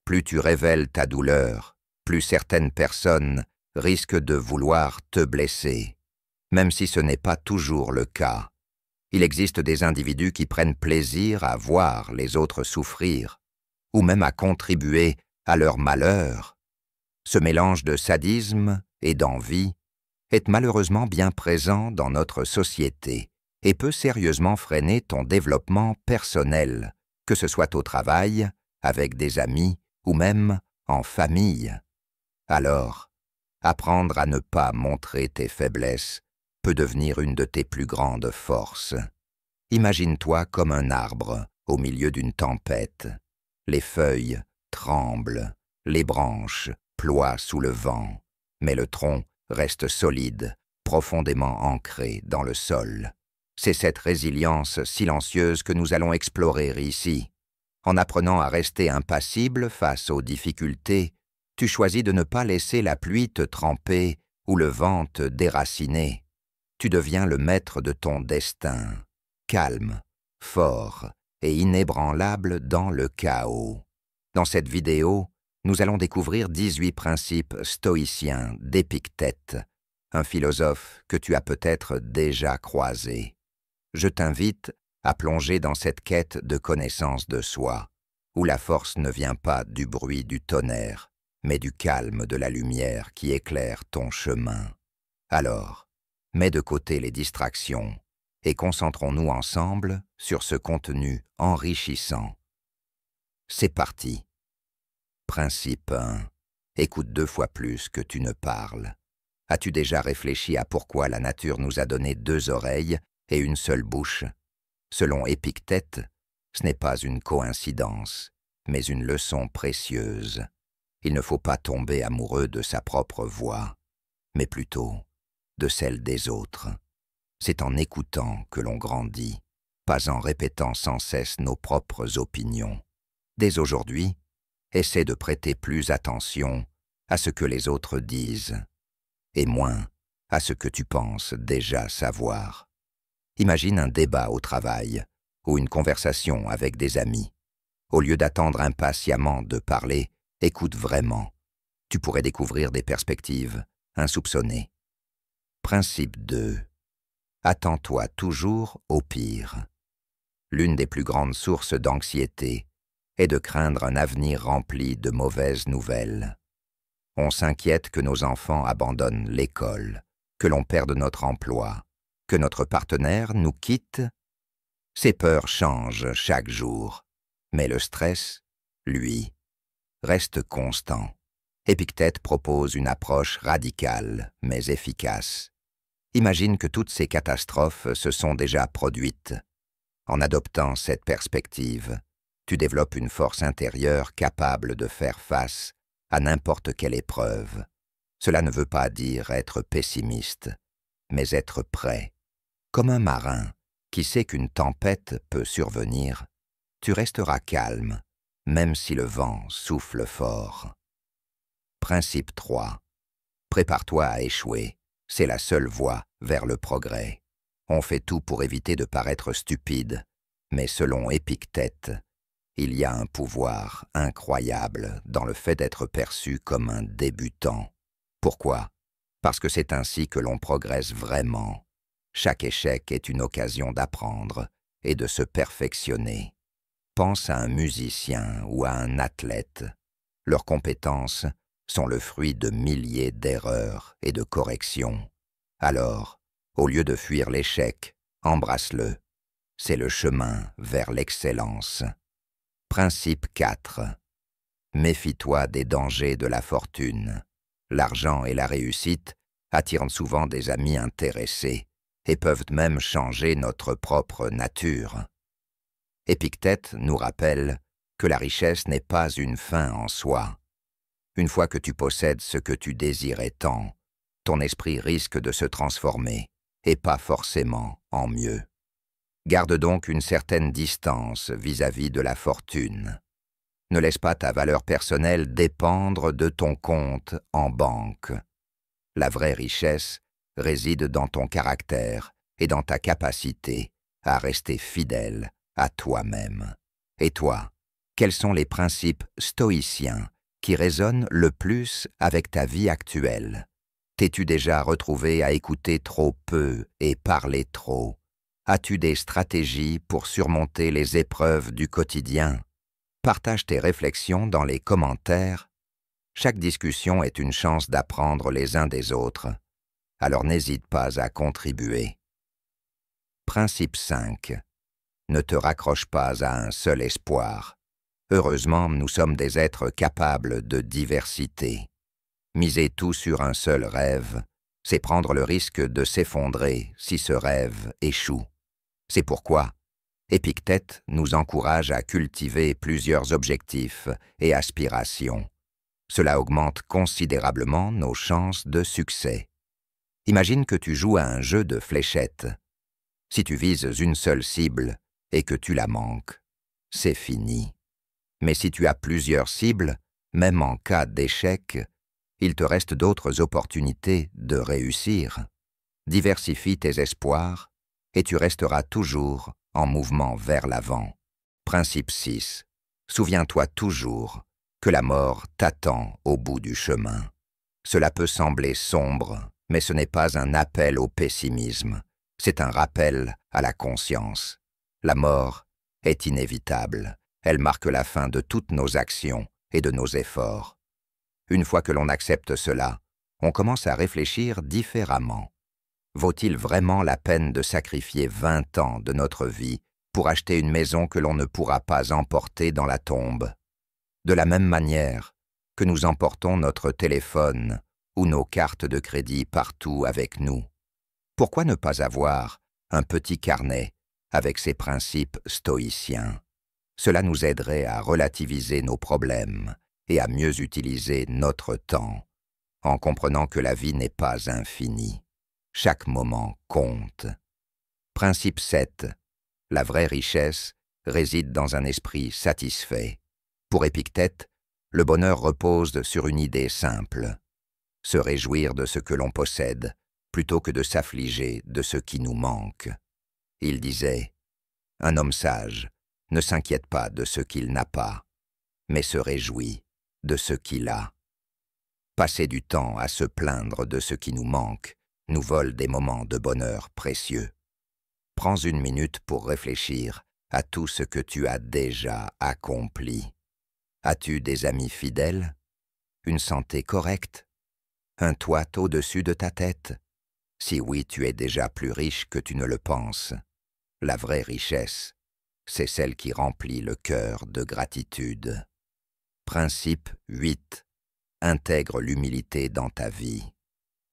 Plus tu révèles ta douleur, plus certaines personnes risquent de vouloir te blesser, même si ce n'est pas toujours le cas. Il existe des individus qui prennent plaisir à voir les autres souffrir, ou même à contribuer à leur malheur. Ce mélange de sadisme et d'envie est malheureusement bien présent dans notre société et peut sérieusement freiner ton développement personnel, que ce soit au travail, avec des amis ou même en famille. Alors, apprendre à ne pas montrer tes faiblesses peut devenir une de tes plus grandes forces. Imagine-toi comme un arbre au milieu d'une tempête. Les feuilles tremblent, les branches ploient sous le vent, mais le tronc reste solide, profondément ancré dans le sol. C'est cette résilience silencieuse que nous allons explorer ici. En apprenant à rester impassible face aux difficultés, tu choisis de ne pas laisser la pluie te tremper ou le vent te déraciner. Tu deviens le maître de ton destin, calme, fort et inébranlable dans le chaos. Dans cette vidéo, nous allons découvrir 18 principes stoïciens d'Épictète, un philosophe que tu as peut-être déjà croisé. Je t'invite à plonger dans cette quête de connaissance de soi, où la force ne vient pas du bruit du tonnerre, mais du calme de la lumière qui éclaire ton chemin. Alors, mets de côté les distractions et concentrons-nous ensemble sur ce contenu enrichissant. C'est parti. Principe 1. Écoute 2 fois plus que tu ne parles. As-tu déjà réfléchi à pourquoi la nature nous a donné 2 oreilles et une seule bouche? Selon Épictète, ce n'est pas une coïncidence, mais une leçon précieuse. Il ne faut pas tomber amoureux de sa propre voix, mais plutôt de celle des autres. C'est en écoutant que l'on grandit, pas en répétant sans cesse nos propres opinions. Dès aujourd'hui, essaie de prêter plus attention à ce que les autres disent, et moins à ce que tu penses déjà savoir. Imagine un débat au travail ou une conversation avec des amis. Au lieu d'attendre impatiemment de parler, écoute vraiment. Tu pourrais découvrir des perspectives insoupçonnées. Principe 2. Attends-toi toujours au pire. L'une des plus grandes sources d'anxiété est de craindre un avenir rempli de mauvaises nouvelles. On s'inquiète que nos enfants abandonnent l'école, que l'on perde notre emploi, que notre partenaire nous quitte. Ces peurs changent chaque jour, mais le stress, lui, reste constant. Épictète propose une approche radicale, mais efficace. Imagine que toutes ces catastrophes se sont déjà produites. En adoptant cette perspective, tu développes une force intérieure capable de faire face à n'importe quelle épreuve. Cela ne veut pas dire être pessimiste, mais être prêt. Comme un marin qui sait qu'une tempête peut survenir, tu resteras calme, même si le vent souffle fort. Principe 3. Prépare-toi à échouer. C'est la seule voie vers le progrès. On fait tout pour éviter de paraître stupide, mais selon Épictète, il y a un pouvoir incroyable dans le fait d'être perçu comme un débutant. Pourquoi? Parce que c'est ainsi que l'on progresse vraiment. Chaque échec est une occasion d'apprendre et de se perfectionner. Pense à un musicien ou à un athlète. Leurs compétences sont le fruit de milliers d'erreurs et de corrections. Alors, au lieu de fuir l'échec, embrasse-le. C'est le chemin vers l'excellence. Principe 4. Méfie-toi des dangers de la fortune. L'argent et la réussite attirent souvent des amis intéressés et peuvent même changer notre propre nature. Épictète nous rappelle que la richesse n'est pas une fin en soi. Une fois que tu possèdes ce que tu désirais tant, ton esprit risque de se transformer, et pas forcément en mieux. Garde donc une certaine distance vis-à-vis de la fortune. Ne laisse pas ta valeur personnelle dépendre de ton compte en banque. La vraie richesse réside dans ton caractère et dans ta capacité à rester fidèle à toi-même. Et toi, Quels sont les principes stoïciens qui résonnent le plus avec ta vie actuelle? T'es-tu déjà retrouvé à écouter trop peu et parler trop? As-tu des stratégies pour surmonter les épreuves du quotidien? Partage tes réflexions dans les commentaires. Chaque discussion est une chance d'apprendre les uns des autres. Alors n'hésite pas à contribuer. Principe 5. Ne te raccroche pas à un seul espoir. Heureusement, nous sommes des êtres capables de diversité. Miser tout sur un seul rêve, c'est prendre le risque de s'effondrer si ce rêve échoue. C'est pourquoi Épictète nous encourage à cultiver plusieurs objectifs et aspirations. Cela augmente considérablement nos chances de succès. Imagine que tu joues à un jeu de fléchettes. Si tu vises une seule cible et que tu la manques, c'est fini. Mais si tu as plusieurs cibles, même en cas d'échec, il te reste d'autres opportunités de réussir. Diversifie tes espoirs et tu resteras toujours en mouvement vers l'avant. Principe 6. Souviens-toi toujours que la mort t'attend au bout du chemin. Cela peut sembler sombre, mais ce n'est pas un appel au pessimisme, c'est un rappel à la conscience. La mort est inévitable, elle marque la fin de toutes nos actions et de nos efforts. Une fois que l'on accepte cela, on commence à réfléchir différemment. Vaut-il vraiment la peine de sacrifier 20 ans de notre vie pour acheter une maison que l'on ne pourra pas emporter dans la tombe? De la même manière que nous emportons notre téléphone ou nos cartes de crédit partout avec nous, pourquoi ne pas avoir un petit carnet avec ces principes stoïciens? Cela nous aiderait à relativiser nos problèmes et à mieux utiliser notre temps, en comprenant que la vie n'est pas infinie. Chaque moment compte. Principe 7. La vraie richesse réside dans un esprit satisfait. Pour Épictète, le bonheur repose sur une idée simple. Se réjouir de ce que l'on possède, plutôt que de s'affliger de ce qui nous manque. Il disait, « Un homme sage ne s'inquiète pas de ce qu'il n'a pas, mais se réjouit de ce qu'il a. » Passer du temps à se plaindre de ce qui nous manque nous vole des moments de bonheur précieux. Prends une minute pour réfléchir à tout ce que tu as déjà accompli. As-tu des amis fidèles? Une santé correcte? Un toit au-dessus de ta tête? Si oui, tu es déjà plus riche que tu ne le penses. La vraie richesse, c'est celle qui remplit le cœur de gratitude. Principe 8. Intègre l'humilité dans ta vie.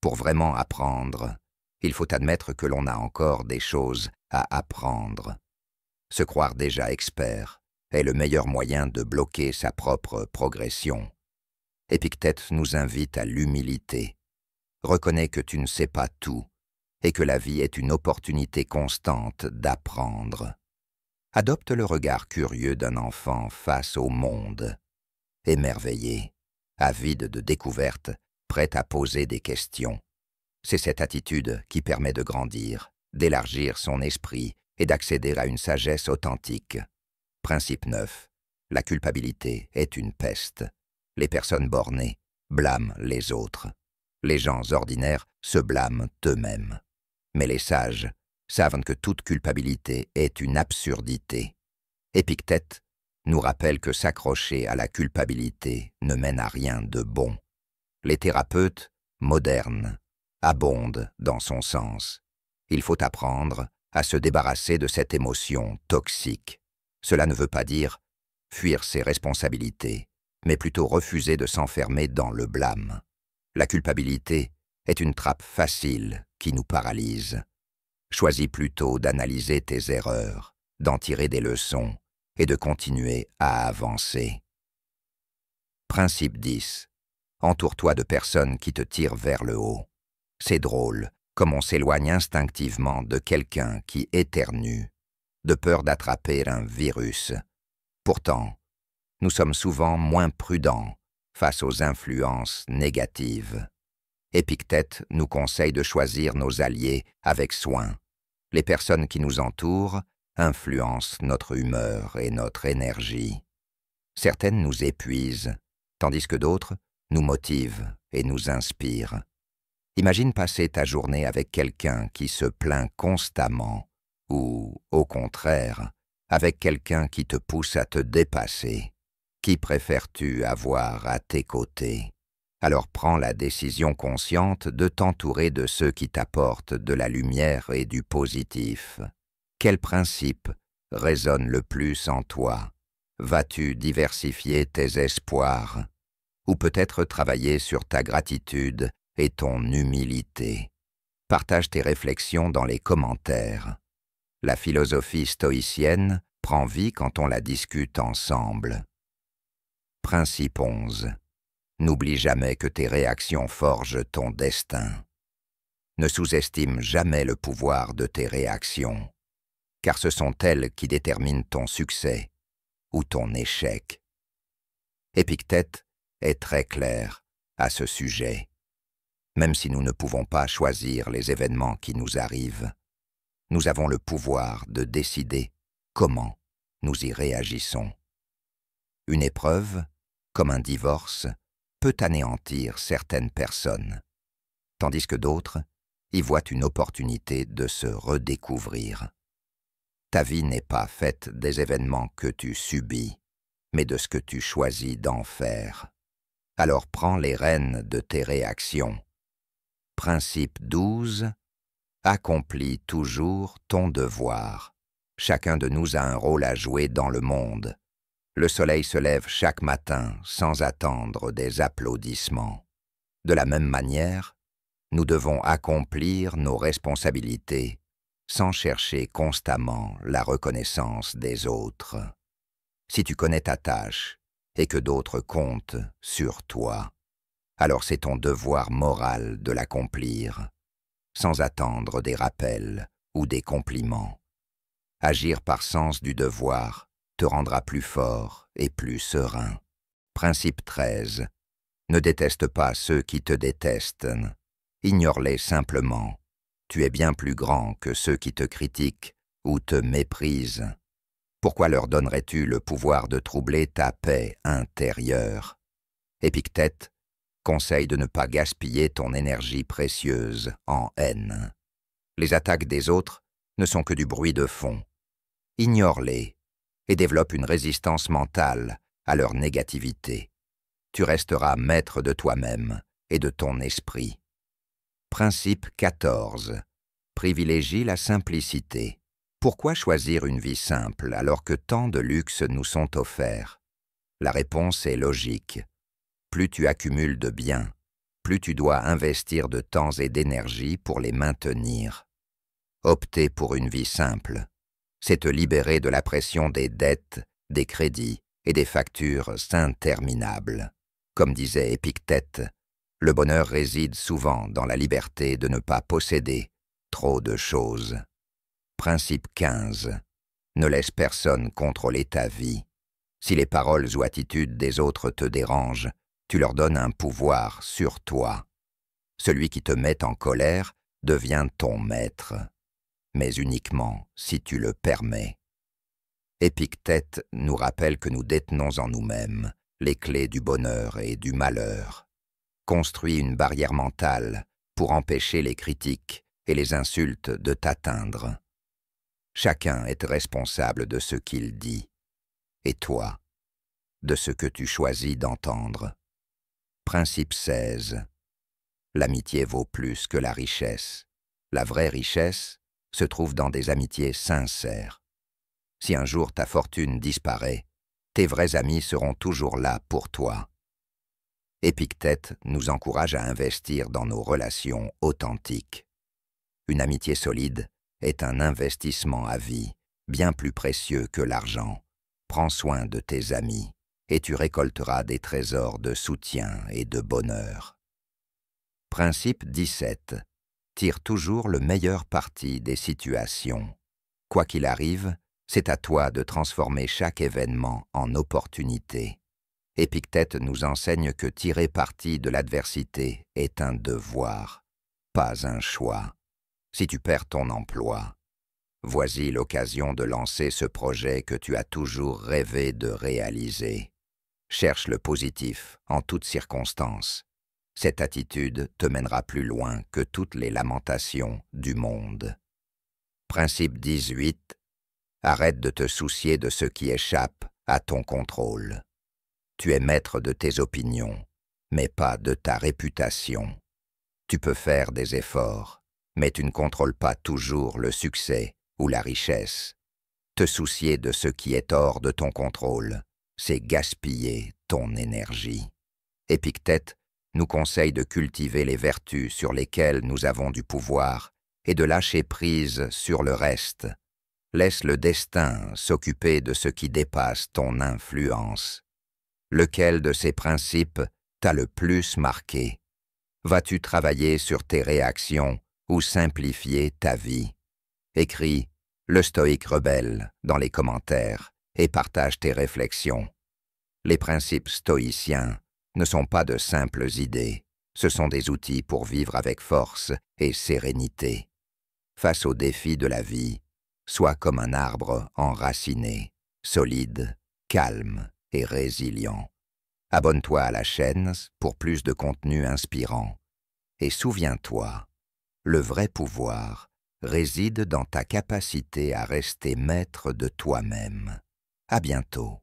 Pour vraiment apprendre, il faut admettre que l'on a encore des choses à apprendre. Se croire déjà expert est le meilleur moyen de bloquer sa propre progression. Épictète nous invite à l'humilité. Reconnais que tu ne sais pas tout et que la vie est une opportunité constante d'apprendre. Adopte le regard curieux d'un enfant face au monde. Émerveillé, avide de découvertes, prêt à poser des questions. C'est cette attitude qui permet de grandir, d'élargir son esprit et d'accéder à une sagesse authentique. Principe 9. La culpabilité est une peste. Les personnes bornées blâment les autres. Les gens ordinaires se blâment eux-mêmes. Mais les sages savent que toute culpabilité est une absurdité. Épictète nous rappelle que s'accrocher à la culpabilité ne mène à rien de bon. Les thérapeutes modernes abondent dans son sens. Il faut apprendre à se débarrasser de cette émotion toxique. Cela ne veut pas dire fuir ses responsabilités, mais plutôt refuser de s'enfermer dans le blâme. La culpabilité est une trappe facile qui nous paralyse. Choisis plutôt d'analyser tes erreurs, d'en tirer des leçons et de continuer à avancer. Principe 10. Entoure-toi de personnes qui te tirent vers le haut. C'est drôle, comme on s'éloigne instinctivement de quelqu'un qui éternue, de peur d'attraper un virus. Pourtant, nous sommes souvent moins prudents face aux influences négatives. Épictète nous conseille de choisir nos alliés avec soin. Les personnes qui nous entourent influencent notre humeur et notre énergie. Certaines nous épuisent, tandis que d'autres nous motivent et nous inspirent. Imagine passer ta journée avec quelqu'un qui se plaint constamment, ou, au contraire, avec quelqu'un qui te pousse à te dépasser. Qui préfères-tu avoir à tes côtés? Alors prends la décision consciente de t'entourer de ceux qui t'apportent de la lumière et du positif. Quel principe résonne le plus en toi? Vas-tu diversifier tes espoirs? Ou peut-être travailler sur ta gratitude et ton humilité? Partage tes réflexions dans les commentaires. La philosophie stoïcienne prend vie quand on la discute ensemble. Principe 11. N'oublie jamais que tes réactions forgent ton destin. Ne sous-estime jamais le pouvoir de tes réactions, car ce sont elles qui déterminent ton succès ou ton échec. Épictète est très clair à ce sujet. Même si nous ne pouvons pas choisir les événements qui nous arrivent, nous avons le pouvoir de décider comment nous y réagissons. Une épreuve, comme un divorce, peut anéantir certaines personnes, tandis que d'autres y voient une opportunité de se redécouvrir. Ta vie n'est pas faite des événements que tu subis, mais de ce que tu choisis d'en faire. Alors prends les rênes de tes réactions. Principe 12. Accomplis toujours ton devoir. Chacun de nous a un rôle à jouer dans le monde. Le soleil se lève chaque matin sans attendre des applaudissements. De la même manière, nous devons accomplir nos responsabilités sans chercher constamment la reconnaissance des autres. Si tu connais ta tâche et que d'autres comptent sur toi, alors c'est ton devoir moral de l'accomplir, sans attendre des rappels ou des compliments. Agir par sens du devoir te rendra plus fort et plus serein. Principe 13. Ne déteste pas ceux qui te détestent. Ignore-les simplement. Tu es bien plus grand que ceux qui te critiquent ou te méprisent. Pourquoi leur donnerais-tu le pouvoir de troubler ta paix intérieure? Épictète conseille de ne pas gaspiller ton énergie précieuse en haine. Les attaques des autres ne sont que du bruit de fond. Ignore-les et développe une résistance mentale à leur négativité. Tu resteras maître de toi-même et de ton esprit. Principe 14. Privilégie la simplicité. Pourquoi choisir une vie simple alors que tant de luxes nous sont offerts? La réponse est logique. Plus tu accumules de biens, plus tu dois investir de temps et d'énergie pour les maintenir. Opter pour une vie simple, c'est te libérer de la pression des dettes, des crédits et des factures interminables. Comme disait Épictète, le bonheur réside souvent dans la liberté de ne pas posséder trop de choses. Principe 15. Ne laisse personne contrôler ta vie. Si les paroles ou attitudes des autres te dérangent, tu leur donnes un pouvoir sur toi. Celui qui te met en colère devient ton maître, mais uniquement si tu le permets. Épictète nous rappelle que nous détenons en nous-mêmes les clés du bonheur et du malheur. Construis une barrière mentale pour empêcher les critiques et les insultes de t'atteindre. Chacun est responsable de ce qu'il dit, et toi, de ce que tu choisis d'entendre. Principe 16. L'amitié vaut plus que la richesse. La vraie richesse se trouve dans des amitiés sincères. Si un jour ta fortune disparaît, tes vrais amis seront toujours là pour toi. Épictète nous encourage à investir dans nos relations authentiques. Une amitié solide est un investissement à vie, bien plus précieux que l'argent. Prends soin de tes amis et tu récolteras des trésors de soutien et de bonheur. Principe 17. Tire toujours le meilleur parti des situations. Quoi qu'il arrive, c'est à toi de transformer chaque événement en opportunité. Épictète nous enseigne que tirer parti de l'adversité est un devoir, pas un choix. Si tu perds ton emploi, voici l'occasion de lancer ce projet que tu as toujours rêvé de réaliser. Cherche le positif en toutes circonstances. Cette attitude te mènera plus loin que toutes les lamentations du monde. Principe 18. Arrête de te soucier de ce qui échappe à ton contrôle. Tu es maître de tes opinions, mais pas de ta réputation. Tu peux faire des efforts, mais tu ne contrôles pas toujours le succès ou la richesse. Te soucier de ce qui est hors de ton contrôle, c'est gaspiller ton énergie. Épictète nous conseille de cultiver les vertus sur lesquelles nous avons du pouvoir et de lâcher prise sur le reste. Laisse le destin s'occuper de ce qui dépasse ton influence. Lequel de ces principes t'a le plus marqué? Vas-tu travailler sur tes réactions ou simplifier ta vie? Écris « Le stoïque rebelle » dans les commentaires et partage tes réflexions. Les principes stoïciens ne sont pas de simples idées, ce sont des outils pour vivre avec force et sérénité. Face aux défis de la vie, sois comme un arbre enraciné, solide, calme et résilient. Abonne-toi à la chaîne pour plus de contenu inspirant. Et souviens-toi, le vrai pouvoir réside dans ta capacité à rester maître de toi-même. À bientôt.